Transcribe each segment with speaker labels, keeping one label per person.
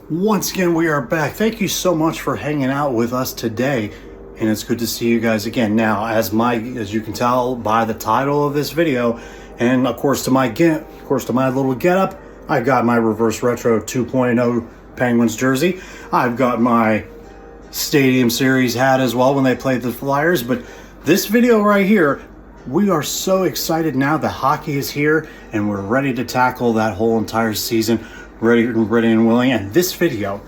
Speaker 1: Once again, we are back. Thank you so much for hanging out with us today, and it's good to see you guys again. Now, as you can tell by the title of this video, and of course to my little getup, I got my Reverse Retro 2.0 Penguins jersey. I've got my Stadium Series hat as well when they played the Flyers. But this video right here, we are so excited now that hockey is here, and we're ready to tackle that whole entire season. Ready and willing. And this video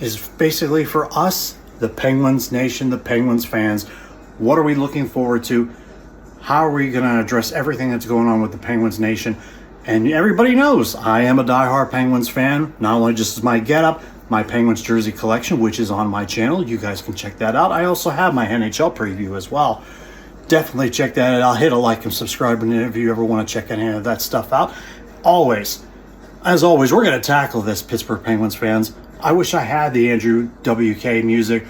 Speaker 1: is basically for us, the Penguins Nation, the Penguins fans. What are we looking forward to? How are we going to address everything that's going on with the Penguins Nation? And everybody knows I am a diehard Penguins fan. Not only just as my getup, my Penguins jersey collection, which is on my channel. You guys can check that out. I also have my NHL preview as well. Definitely check that out. I'll hit a like and subscribe if you ever want to check any of that stuff out. As always, we're going to tackle this, Pittsburgh Penguins fans. I wish I had the Andrew WK music.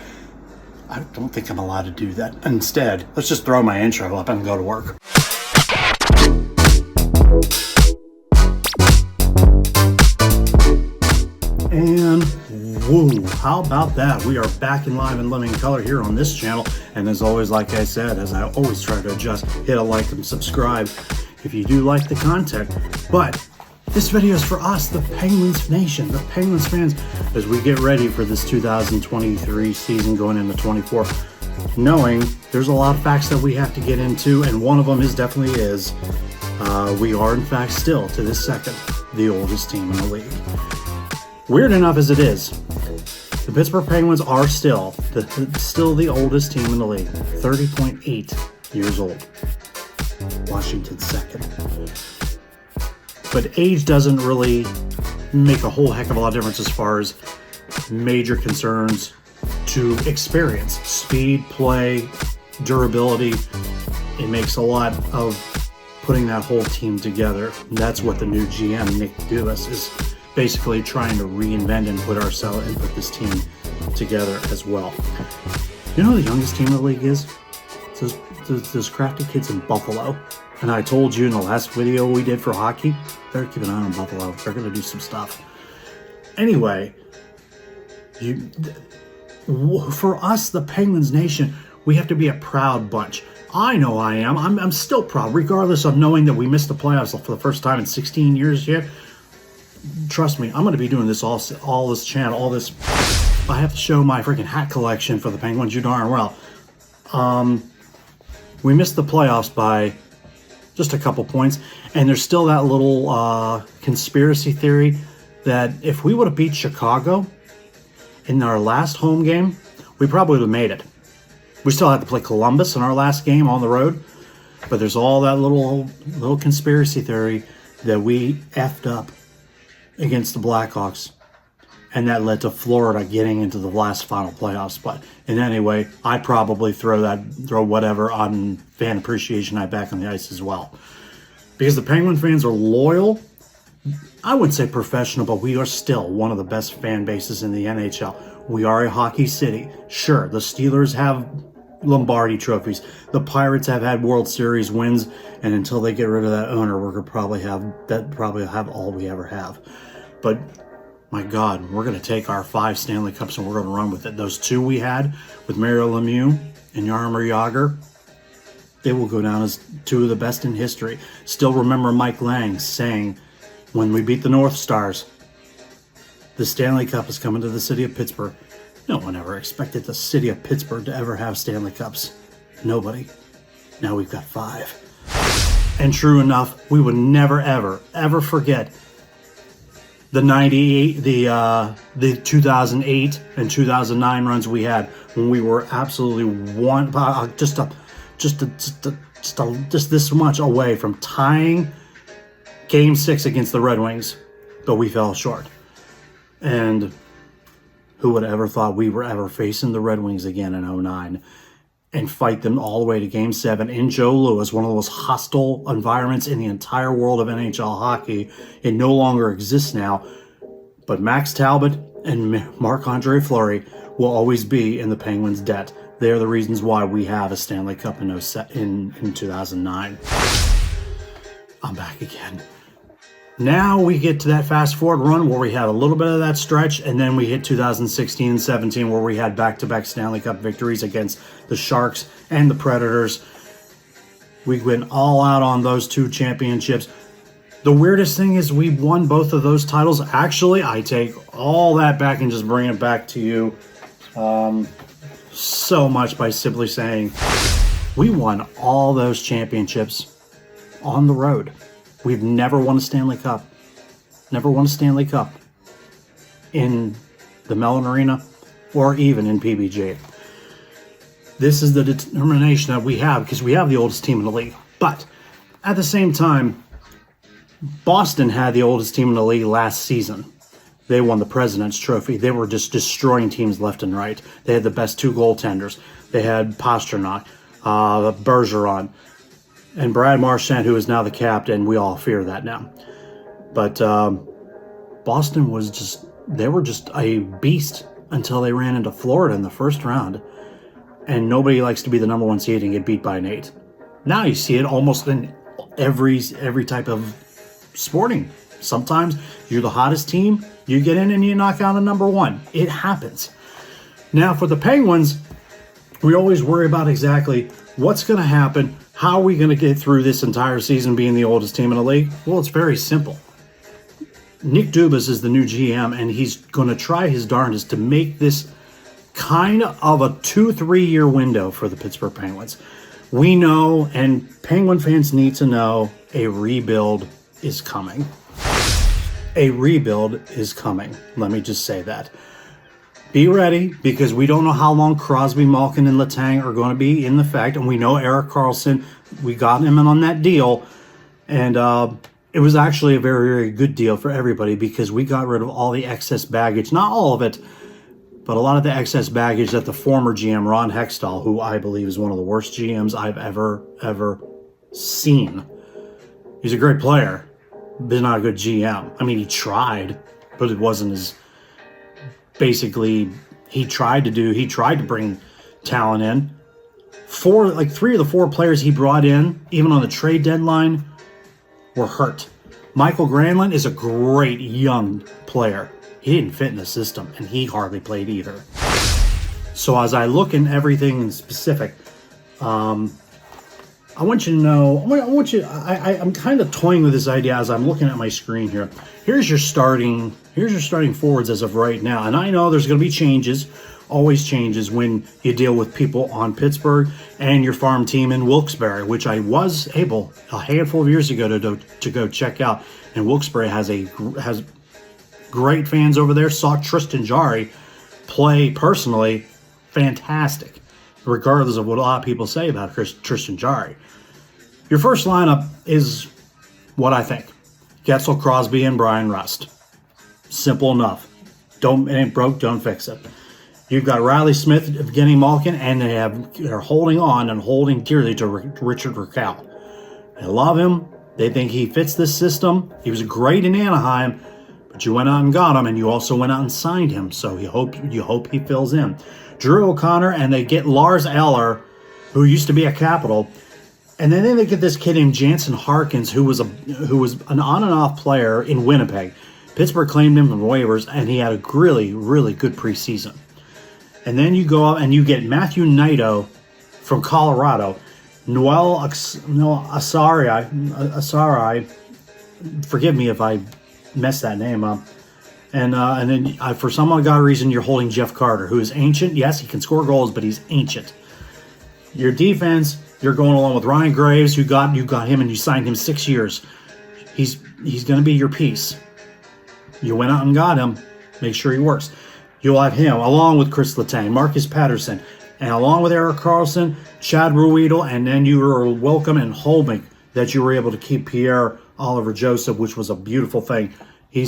Speaker 1: I don't think I'm allowed to do that. Instead, let's just throw my intro up and go to work. And whoa, how about that? We are back in live and living color here on this channel. And as always, like I said, as I always try to adjust, hit a like and subscribe if you do like the content. But this video is for us, the Penguins Nation, the Penguins fans, as we get ready for this 2023 season going into 24, knowing there's a lot of facts that we have to get into, and one of them definitely is we are in fact still, to this second, the oldest team in the league. Weird enough as it is, the Pittsburgh Penguins are still the oldest team in the league, 30.8 years old. Washington second. But age doesn't really make a whole heck of a lot of difference as far as major concerns to experience. Speed, play, durability. It makes a lot of putting that whole team together. And that's what the new GM, Nick Dubas, is basically trying to reinvent and put this team together as well. You know who the youngest team in the league is? It's those crafty kids in Buffalo. And I told you in the last video we did for hockey, better keep an eye on Buffalo. They're going to do some stuff. Anyway, for us, the Penguins Nation, we have to be a proud bunch. I know I am. I'm still proud, regardless of knowing that we missed the playoffs for the first time in 16 years here. Trust me, I'm going to be doing this all this channel, all this. I have to show my freaking hat collection for the Penguins, you darn well. We missed the playoffs by just a couple points, and there's still that little conspiracy theory that if we would have beat Chicago in our last home game, we probably would have made it. We still had to play Columbus in our last game on the road, but there's all that little conspiracy theory that we effed up against the Blackhawks, and that led to Florida getting into the last final playoff spot. And anyway, I probably throw whatever on fan appreciation night back on the ice as well. Because the Penguin fans are loyal. I wouldn't say professional, but we are still one of the best fan bases in the NHL. We are a hockey city. Sure, the Steelers have Lombardi trophies. The Pirates have had World Series wins, and until they get rid of that owner, we're gonna probably have all we ever have. But my God, we're going to take our 5 Stanley Cups and we're going to run with it. Those 2 we had with Mario Lemieux and Jaromir Jagr, they will go down as 2 of the best in history. Still remember Mike Lang saying, when we beat the North Stars, the Stanley Cup is coming to the city of Pittsburgh. No one ever expected the city of Pittsburgh to ever have Stanley Cups. Nobody. Now we've got 5. And true enough, we would never, ever forget the 2008 and 2009 runs we had when we were absolutely just this much away from tying Game 6 against the Red Wings, but we fell short. And who would have ever thought we were ever facing the Red Wings again in 2009 and fight them all the way to Game 7 in Joe Louis, one of the most hostile environments in the entire world of NHL hockey. It no longer exists now, but Max Talbot and Marc-Andre Fleury will always be in the Penguins' debt. They're the reasons why we have a Stanley Cup in 2009. I'm back again. Now we get to that fast forward run where we had a little bit of that stretch, and then we hit 2016 and 17 where we had back-to-back Stanley Cup victories against the Sharks and the Predators. We went all out on those 2 championships. The weirdest thing is we won both of those titles. Actually, I take all that back and just bring it back to you so much by simply saying we won all those championships on the road. We've never won a Stanley Cup. Never won a Stanley Cup in the Mellon Arena or even in PBG. This is the determination that we have because we have the oldest team in the league. But at the same time, Boston had the oldest team in the league last season. They won the President's Trophy. They were just destroying teams left and right. They had the best 2 goaltenders. They had Pastrnak, Bergeron, and Brad Marchand, who is now the captain. We all fear that now. But Boston they were just a beast until they ran into Florida in the first round. And nobody likes to be the number 1 seed and get beat by an 8. Now you see it almost in every type of sporting. Sometimes you're the hottest team, you get in and you knock out a number 1. It happens. Now for the Penguins, we always worry about exactly what's going to happen. How are we going to get through this entire season being the oldest team in the league? Well, it's very simple. Nick Dubas is the new GM, and he's going to try his darndest to make this kind of a 2-3 year window for the Pittsburgh Penguins. We know, and Penguin fans need to know, a rebuild is coming. A rebuild is coming. Let me just say that. Be ready, because we don't know how long Crosby, Malkin, and Letang are going to be in effect. And we know Erik Karlsson, we got him in on that deal. And it was actually a very, very good deal for everybody because we got rid of all the excess baggage. Not all of it, but a lot of the excess baggage that the former GM, Ron Hextall, who I believe is one of the worst GMs I've ever seen. He's a great player, but he's not a good GM. I mean, he tried, but it wasn't as... Basically, he tried to bring talent in. 3 of the 4 players he brought in, even on the trade deadline, were hurt. Michael Granlund is a great young player. He didn't fit in the system, and he hardly played either. So as I look in everything in specific, I want you to know, I'm kind of toying with this idea as I'm looking at my screen here. Here's your starting forwards as of right now. And I know there's going to be changes, always changes when you deal with people on Pittsburgh and your farm team in Wilkes-Barre, which I was able a handful of years ago to go check out. And Wilkes-Barre has great fans over there. Saw Tristan Jarry play personally, fantastic, regardless of what a lot of people say about Tristan Jarry. Your first lineup is what I think. Getzel, Crosby, and Brian Rust. Simple enough. It ain't broke, don't fix it. You've got Riley Smith, Evgeny Malkin, and they're holding on and holding dearly to Richard Raquel. They love him. They think he fits this system. He was great in Anaheim, but you went out and got him, and you also went out and signed him. So you hope he fills in. Drew O'Connor, and they get Lars Eller, who used to be a Capital. And then they get this kid named Jansen Harkins, who was an on and off player in Winnipeg. Pittsburgh claimed him from waivers, and he had a really, really good preseason. And then you go out and you get Matthew Naito from Colorado, Noel Asari. Forgive me if I messed that name up. And then for some odd reason, you're holding Jeff Carter, who is ancient. Yes, he can score goals, but he's ancient. Your defense, you're going along with Ryan Graves. You got him, and you signed him 6 years. He's going to be your piece. You went out and got him. Make sure he works. You'll have him, along with Chris Letang, Marcus Patterson, and along with Erik Karlsson, Chad Ruedel, and then you were welcome and hoping that you were able to keep Pierre-Olivier Joseph, which was a beautiful thing. He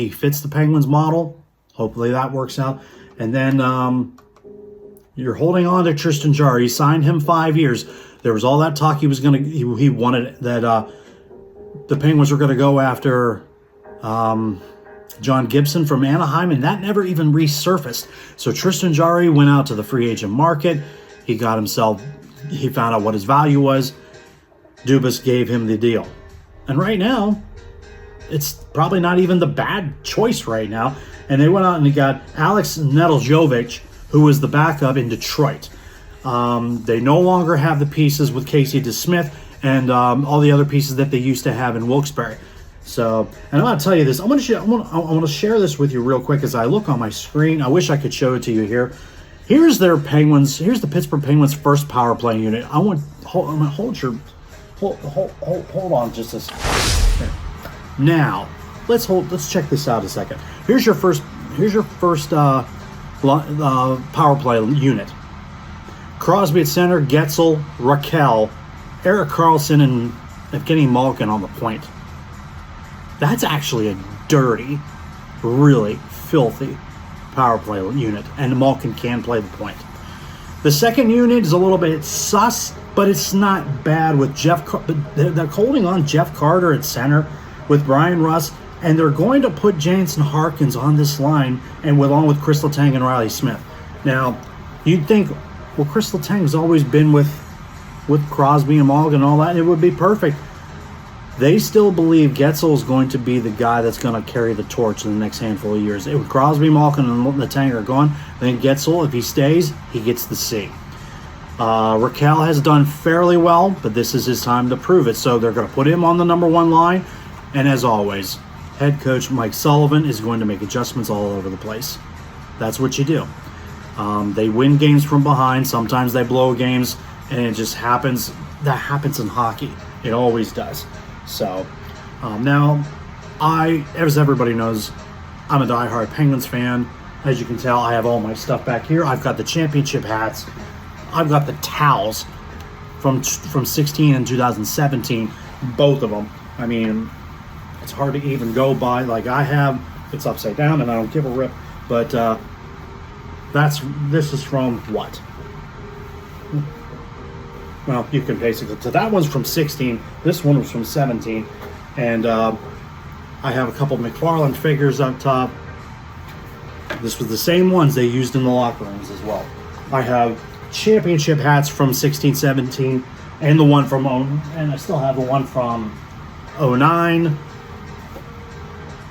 Speaker 1: fits the Penguins model. Hopefully that works out. And then you're holding on to Tristan Jarry. You signed him 5 years. There was all that talk he wanted that the Penguins were going to go after John Gibson from Anaheim, and that never even resurfaced. So Tristan Jarry went out to the free agent market. He found out what his value was. Dubas gave him the deal. And right now, it's probably not even the bad choice right now. And they went out and they got Alex Nedeljkovic, who was the backup in Detroit. They no longer have the pieces with Casey DeSmith and all the other pieces that they used to have in Wilkes-Barre. So, and I'm going to tell you this. I want to share this with you real quick as I look on my screen. I wish I could show it to you here. Here's their Penguins. Here's the Pittsburgh Penguins' first power play unit. I'm going to hold on just a second. Now, let's check this out a second. Here's your first power play unit. Crosby at center, Getzel, Raquel, Erik Karlsson, and Evgeny Malkin on the point. That's actually a dirty, really filthy power play unit, and Malkin can play the point. The second unit is a little bit sus, but it's not bad with they're holding on Jeff Carter at center with Brian Russ, and they're going to put Jansen Harkins on this line, and along with Chris Letang and Riley Smith. Now, you'd think, well, Chris Letang's always been with Crosby and Malkin and all that, and it would be perfect. They still believe Getzel is going to be the guy that's going to carry the torch in the next handful of years. If Crosby, Malkin, and Letang are gone, then Getzel, if he stays, he gets the C. Raquel has done fairly well, but this is his time to prove it. So they're going to put him on the number one line. And as always, head coach Mike Sullivan is going to make adjustments all over the place. That's what you do. They win games from behind. Sometimes they blow games, and it just happens. That happens in hockey. It always does. So now, as everybody knows, I'm a diehard Penguins fan. As you can tell, I have all my stuff back here. I've got the championship hats. I've got the towels from 16 and 2017, both of them. I mean, it's hard to even go by like I have. It's upside down, and I don't give a rip. But this is from what? Well, you can basically. So that one's from 16. This one was from 17, and I have a couple McFarland figures up top. This was the same ones they used in the locker rooms as well. I have championship hats from 16, 17, and the one from and I still have the one from 09.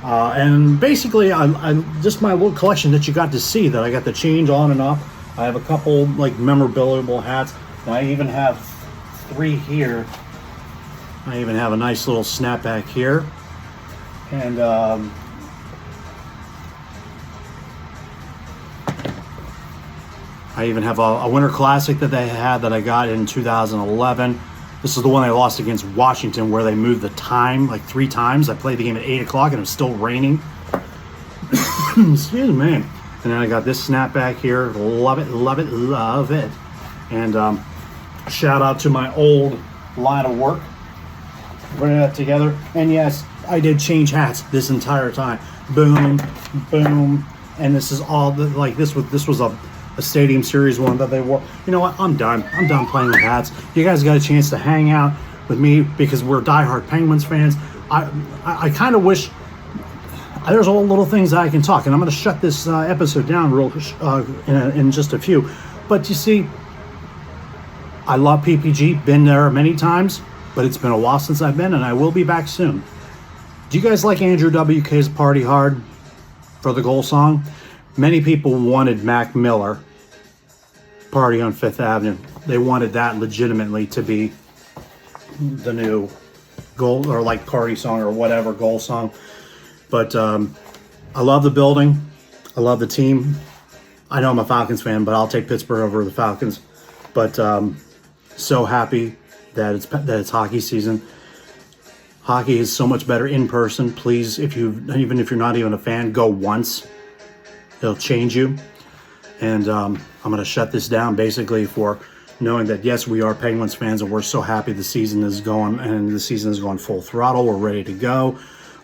Speaker 1: And basically, I just my little collection that you got to see that I got to change on and off. I have a couple like memorable hats. And I even have 3 here. I even have a nice little snapback here. And I even have a Winter Classic that they had that I got in 2011. This is the one they lost against Washington where they moved the time like 3 times. I played the game at 8 o'clock and it was still raining. Excuse me. And then I got this snapback here. Love it, love it, love it. And shout out to my old line of work. Putting that together. And yes, I did change hats this entire time. Boom, boom. And this is all this was a Stadium Series one that they wore. You know what? I'm done. I'm done playing with hats. You guys got a chance to hang out with me because we're diehard Penguins fans. I kind of wish there's all little things that I can talk, and I'm going to shut this episode down in just a few. But you see, I love PPG. Been there many times, but it's been a while since I've been, and I will be back soon. Do you guys like Andrew WK's Party Hard for the goal song? Many people wanted Mac Miller, Party on Fifth Avenue. They wanted that legitimately to be the new goal or like party song or whatever goal song. But I love the building. I love the team. I know I'm a Falcons fan, but I'll take Pittsburgh over the Falcons. But so happy that it's hockey season. Hockey is so much better in person. Please, even if you're not even a fan, go once. It'll change you. And I'm going to shut this down basically for knowing that, yes, we are Penguins fans and we're so happy the season is going full throttle. We're ready to go.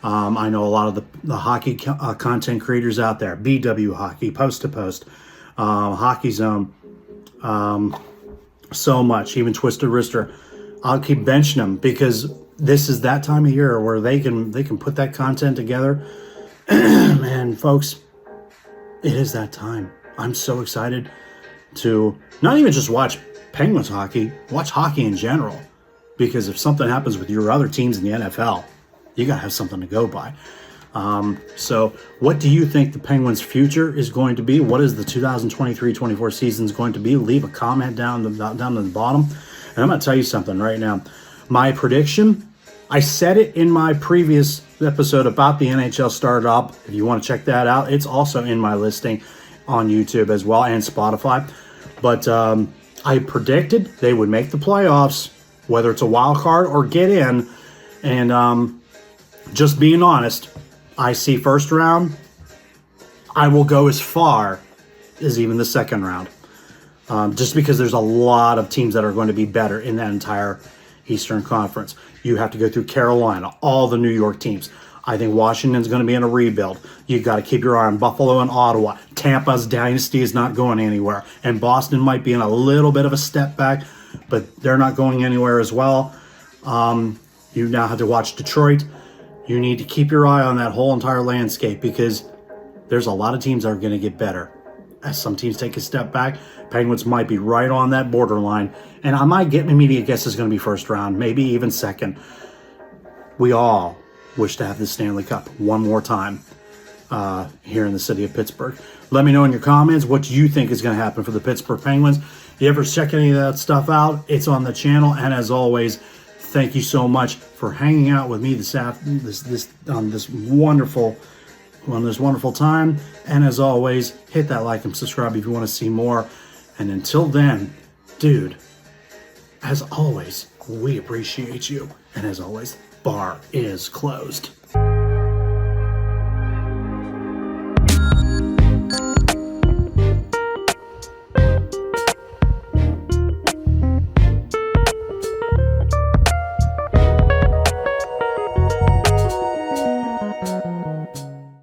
Speaker 1: I know a lot of the hockey content creators out there, BW Hockey, Post to Post, Hockey Zone, so much, even Twisted Wrister. I'll keep benching them because this is that time of year where they can put that content together. And folks, it is that time. I'm so excited to not even just watch Penguins hockey, watch hockey in general. Because if something happens with your other teams in the NFL, You got to have something to go by. So what do you think the Penguins' future is going to be? What is the 2023-24 season going to be? Leave a comment down to the bottom. And I'm going to tell you something right now. My prediction, I said it in my previous episode about the NHL startup. If you want to check that out, it's also in my listing on YouTube as well and Spotify. But I predicted they would make the playoffs, whether it's a wild card or get in. And just being honest, I see first round. I will go as far as even the second round. Just because there's a lot of teams that are going to be better in that entire Eastern Conference. You have to go through Carolina, all the New York teams. I think Washington's going to be in a rebuild. You got to keep your eye on Buffalo and Ottawa. Tampa's dynasty is not going anywhere. And Boston might be in a little bit of a step back, but they're not going anywhere as well. You now have to watch Detroit. You need to keep your eye on that whole entire landscape because there's a lot of teams that are going to get better. As some teams take a step back, Penguins might be right on that borderline. And I might get immediate guess is going to be first round, maybe even second. We all wish to have the Stanley Cup one more time here in the city of Pittsburgh. Let me know in your comments what you think is going to happen for the Pittsburgh Penguins. If you ever check any of that stuff out, it's on the channel. And as always, thank you so much for hanging out with me on this wonderful time. And as always, hit that like and subscribe if you want to see more. And until then, dude, as always, we appreciate you. And as always, bar is closed.